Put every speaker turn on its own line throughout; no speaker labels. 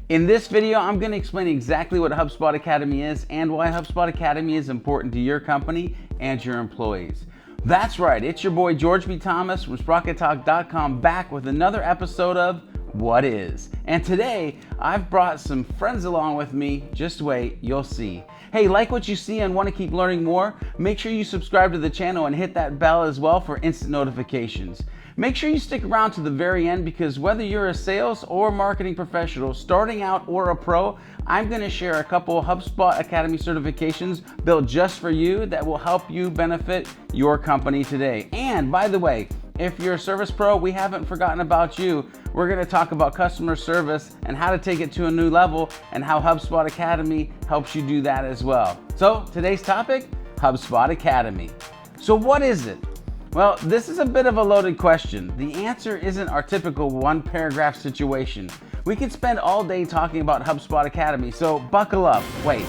In this video, I'm going to explain exactly what HubSpot Academy is and why HubSpot Academy is important to your company and your employees. That's right, it's your boy George B. Thomas from SprocketTalk.com back with another episode of What Is. And today, I've brought some friends along with me. Just wait, you'll see. Hey, like what you see and want to keep learning more? Make sure you subscribe to the channel and hit that bell as well for instant notifications. Make sure you stick around to the very end because whether you're a sales or marketing professional, starting out or a pro, I'm going to share a couple HubSpot Academy certifications built just for you that will help you benefit your company today. And by the way, if you're a service pro, we haven't forgotten about you. We're going to talk about customer service and how to take it to a new level and how HubSpot Academy helps you do that as well. So today's topic, HubSpot Academy. So what is it? Well, this is a bit of a loaded question. The answer isn't our typical one-paragraph situation. We could spend all day talking about HubSpot Academy, so buckle up. Wait.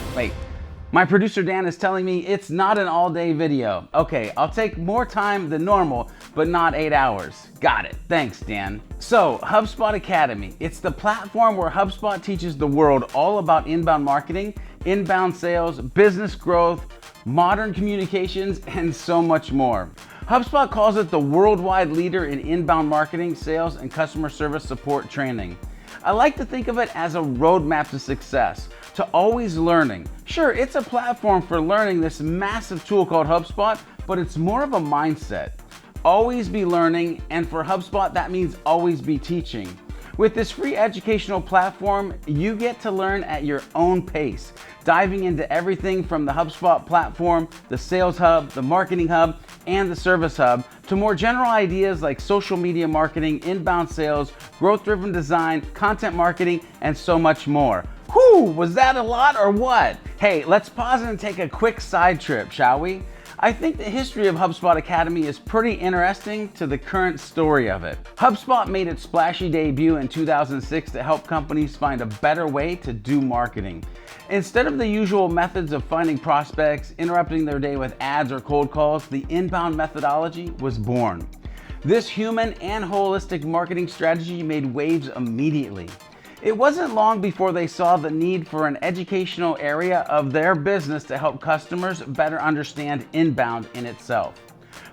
My producer Dan is telling me it's not an all-day video. Okay, I'll take more time than normal, but not 8 hours. Got it. Thanks, Dan. So, HubSpot Academy. It's the platform where HubSpot teaches the world all about inbound marketing, inbound sales, business growth, modern communications, and so much more. HubSpot calls it the worldwide leader in inbound marketing, sales, and customer service support training. I like to think of it as a roadmap to success, to always learning. Sure, it's a platform for learning this massive tool called HubSpot, but it's more of a mindset. Always be learning, and for HubSpot, that means always be teaching. With this free educational platform, you get to learn at your own pace, diving into everything from the HubSpot platform, the Sales Hub, the Marketing Hub, and the Service Hub, to more general ideas like social media marketing, inbound sales, growth-driven design, content marketing, and so much more. Whew, was that a lot or what? Hey, let's pause and take a quick side trip, shall we? I think the history of HubSpot Academy is pretty interesting to the current story of it. HubSpot made its splashy debut in 2006 to help companies find a better way to do marketing. Instead of the usual methods of finding prospects, interrupting their day with ads or cold calls, the inbound methodology was born. This human and holistic marketing strategy made waves immediately. It wasn't long before they saw the need for an educational area of their business to help customers better understand inbound in itself.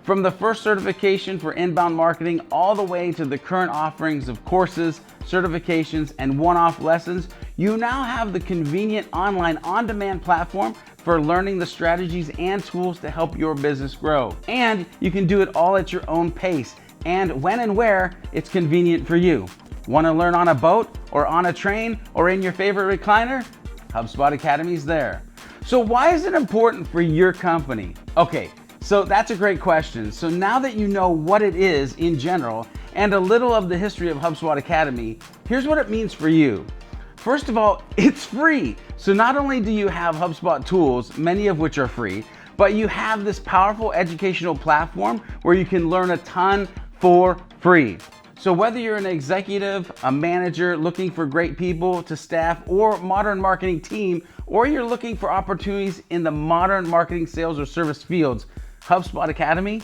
From the first certification for inbound marketing all the way to the current offerings of courses, certifications, and one-off lessons, you now have the convenient online on-demand platform for learning the strategies and tools to help your business grow. And you can do it all at your own pace and when and where it's convenient for you. Want to learn on a boat or on a train or in your favorite recliner? HubSpot Academy's there. So why is it important for your company? Okay, so that's a great question. So now that you know what it is in general and a little of the history of HubSpot Academy, here's what it means for you. First of all, it's free. So not only do you have HubSpot tools, many of which are free, but you have this powerful educational platform where you can learn a ton for free. So whether you're an executive, a manager looking for great people to staff or modern marketing team, or you're looking for opportunities in the modern marketing, sales, or service fields, HubSpot Academy,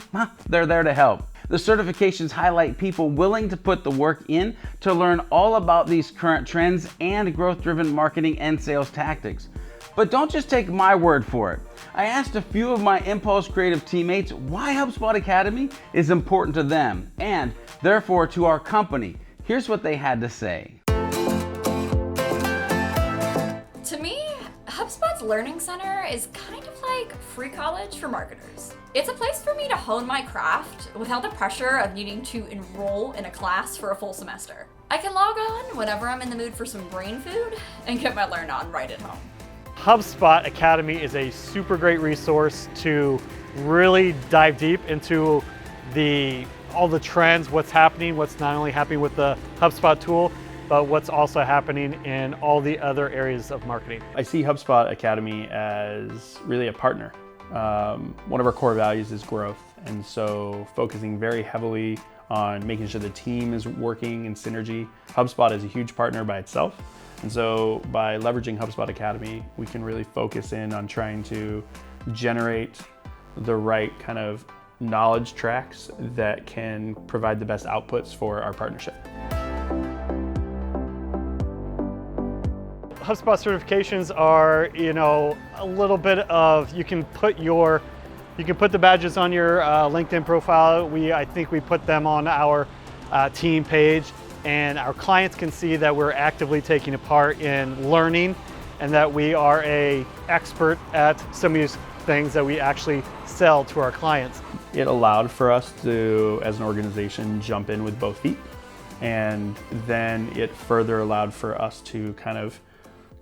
they're there to help. The certifications highlight people willing to put the work in to learn all about these current trends and growth-driven marketing and sales tactics. But don't just take my word for it. I asked a few of my Impulse Creative teammates why HubSpot Academy is important to them and therefore to our company. Here's what they had to say.
To me, HubSpot's Learning Center is kind of like free college for marketers. It's a place for me to hone my craft without the pressure of needing to enroll in a class for a full semester. I can log on whenever I'm in the mood for some brain food and get my learn on right at home.
HubSpot Academy is a super great resource to really dive deep into all the trends, what's happening, what's not only happening with the HubSpot tool, but what's also happening in all the other areas of marketing.
I see HubSpot Academy as really a partner. One of our core values is growth, and so focusing very heavily on making sure the team is working in synergy. HubSpot is a huge partner by itself, and so by leveraging HubSpot Academy, we can really focus in on trying to generate the right kind of knowledge tracks that can provide the best outputs for our partnership.
HubSpot certifications are, a little bit of, you can put the badges on your LinkedIn profile. I think we put them on our team page, and our clients can see that we're actively taking a part in learning and that we are an expert at some of these things that we actually sell to our clients.
It allowed for us to, as an organization, jump in with both feet. And then it further allowed for us to kind of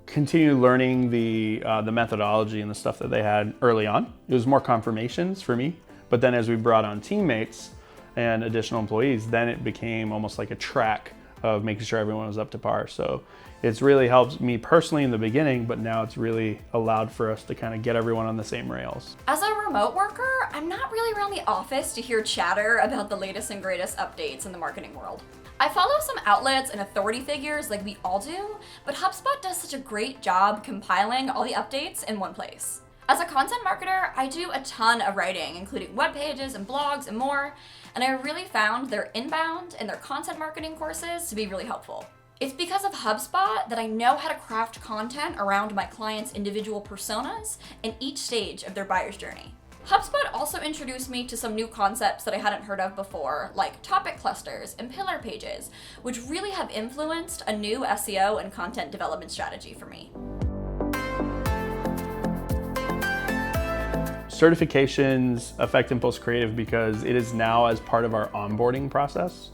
continue learning the methodology and the stuff that they had early on. It was more confirmations for me. But then as we brought on teammates and additional employees, then it became almost like a track of making sure everyone was up to par. So it's really helped me personally in the beginning, but now it's really allowed for us to kind of get everyone on the same rails.
As a remote worker, I'm not really around the office to hear chatter about the latest and greatest updates in the marketing world. I follow some outlets and authority figures like we all do, but HubSpot does such a great job compiling all the updates in one place. As a content marketer, I do a ton of writing, including web pages and blogs and more, and I really found their inbound and their content marketing courses to be really helpful. It's because of HubSpot that I know how to craft content around my clients' individual personas in each stage of their buyer's journey. HubSpot also introduced me to some new concepts that I hadn't heard of before, like topic clusters and pillar pages, which really have influenced a new SEO and content development strategy for me.
Certifications affect Impulse Creative because it is now as part of our onboarding process.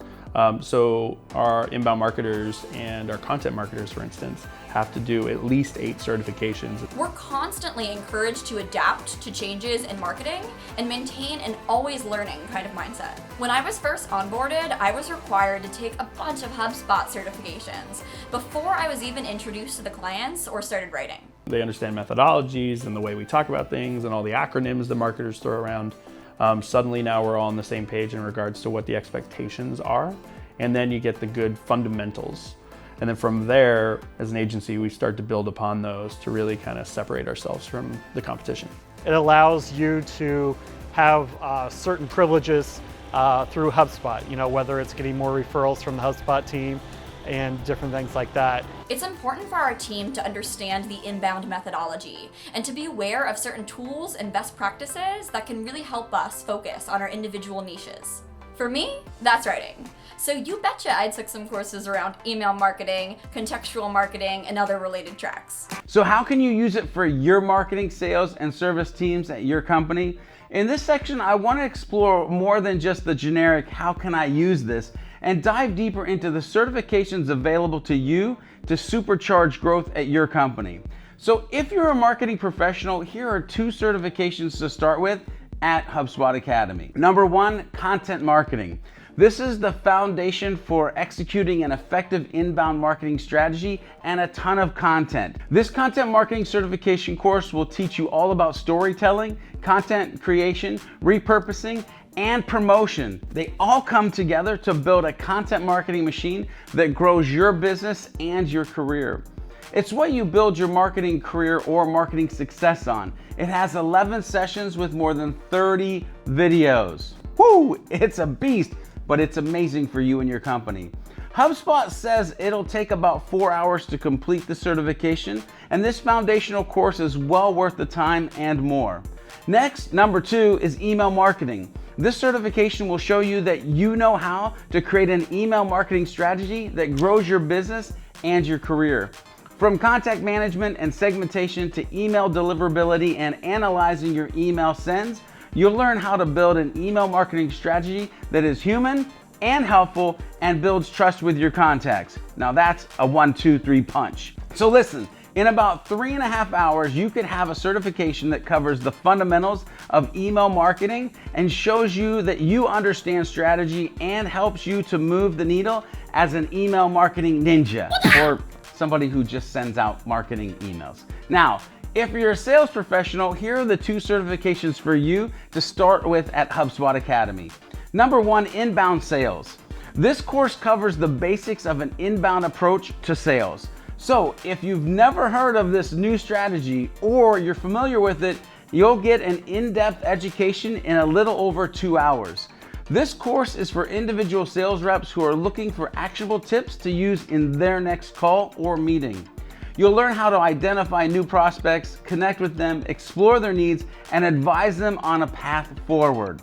So our inbound marketers and our content marketers, for instance, have to do at least 8 certifications.
We're constantly encouraged to adapt to changes in marketing and maintain an always learning kind of mindset. When I was first onboarded, I was required to take a bunch of HubSpot certifications before I was even introduced to the clients or started writing.
They understand methodologies and the way we talk about things and all the acronyms the marketers throw around. Suddenly now we're all on the same page in regards to what the expectations are. And then you get the good fundamentals. And then from there, as an agency, we start to build upon those to really kind of separate ourselves from the competition.
It allows you to have certain privileges through HubSpot, whether it's getting more referrals from the HubSpot team and different things like that.
It's important for our team to understand the inbound methodology and to be aware of certain tools and best practices that can really help us focus on our individual niches. For me, that's writing. So you betcha I took some courses around email marketing, contextual marketing, and other related tracks.
So how can you use it for your marketing, sales, and service teams at your company? In this section, I want to explore more than just the generic, how can I use this, and dive deeper into the certifications available to you to supercharge growth at your company. So if you're a marketing professional, here are 2 certifications to start with at HubSpot Academy. Number 1, content marketing. This is the foundation for executing an effective inbound marketing strategy and a ton of content. This content marketing certification course will teach you all about storytelling, content creation, repurposing, and promotion. They all come together to build a content marketing machine that grows your business and your career. It's what you build your marketing career or marketing success on. It has 11 sessions with more than 30 videos. Woo! It's a beast, but it's amazing for you and your company. HubSpot says it'll take about 4 hours to complete the certification, and this foundational course is well worth the time and more. Next, number 2 is email marketing. This certification will show you that you know how to create an email marketing strategy that grows your business and your career. From contact management and segmentation to email deliverability and analyzing your email sends, you'll learn how to build an email marketing strategy that is human and helpful and builds trust with your contacts. Now that's a 1, 2, 3 punch. So listen, in about 3.5 hours, you could have a certification that covers the fundamentals of email marketing and shows you that you understand strategy and helps you to move the needle as an email marketing ninja or somebody who just sends out marketing emails. Now, if you're a sales professional, here are the 2 certifications for you to start with at HubSpot Academy. Number 1, inbound sales. This course covers the basics of an inbound approach to sales. So if you've never heard of this new strategy or you're familiar with it, you'll get an in-depth education in a little over 2 hours. This course is for individual sales reps who are looking for actionable tips to use in their next call or meeting. You'll learn how to identify new prospects, connect with them, explore their needs, and advise them on a path forward.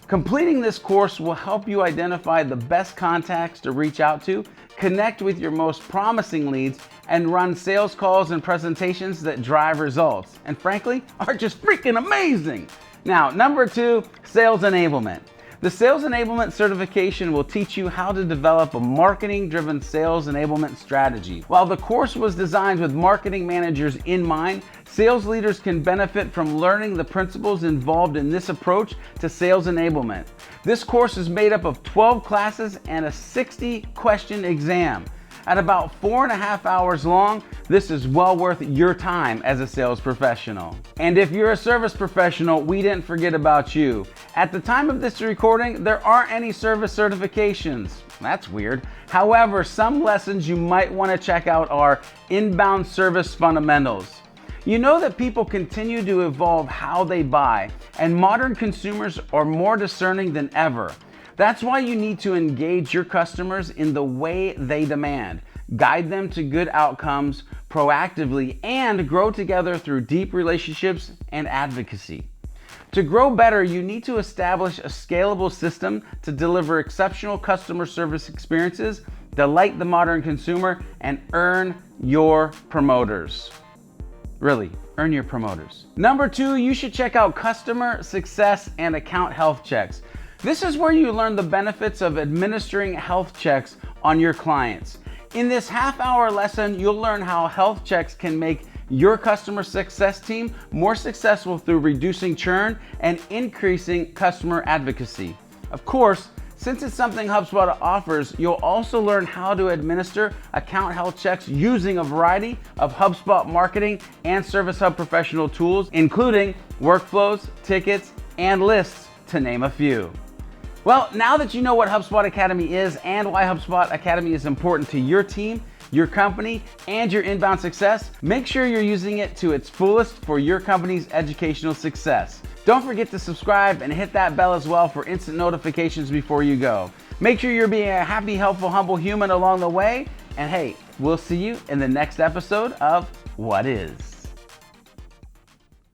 Completing this course will help you identify the best contacts to reach out to, connect with your most promising leads, and run sales calls and presentations that drive results, and frankly, are just freaking amazing. Now, number 2, sales enablement. The Sales Enablement certification will teach you how to develop a marketing-driven sales enablement strategy. While the course was designed with marketing managers in mind, sales leaders can benefit from learning the principles involved in this approach to sales enablement. This course is made up of 12 classes and a 60-question exam. At about 4.5 hours long, this is well worth your time as a sales professional. And if you're a service professional, we didn't forget about you. At the time of this recording, there aren't any service certifications. That's weird. However, some lessons you might want to check out are inbound service fundamentals. You know that people continue to evolve how they buy, and modern consumers are more discerning than ever. That's why you need to engage your customers in the way they demand, guide them to good outcomes proactively, and grow together through deep relationships and advocacy. To grow better, you need to establish a scalable system to deliver exceptional customer service experiences, delight the modern consumer, and earn your promoters. Really, earn your promoters. Number 2, you should check out customer success and account health checks. This is where you learn the benefits of administering health checks on your clients. In this half-hour lesson, you'll learn how health checks can make your customer success team more successful through reducing churn and increasing customer advocacy. Of course, since it's something HubSpot offers, you'll also learn how to administer account health checks using a variety of HubSpot marketing and Service Hub professional tools, including workflows, tickets, and lists, to name a few. Well, now that you know what HubSpot Academy is and why HubSpot Academy is important to your team, your company, and your inbound success, make sure you're using it to its fullest for your company's educational success. Don't forget to subscribe and hit that bell as well for instant notifications before you go. Make sure you're being a happy, helpful, humble human along the way. And hey, we'll see you in the next episode of What Is.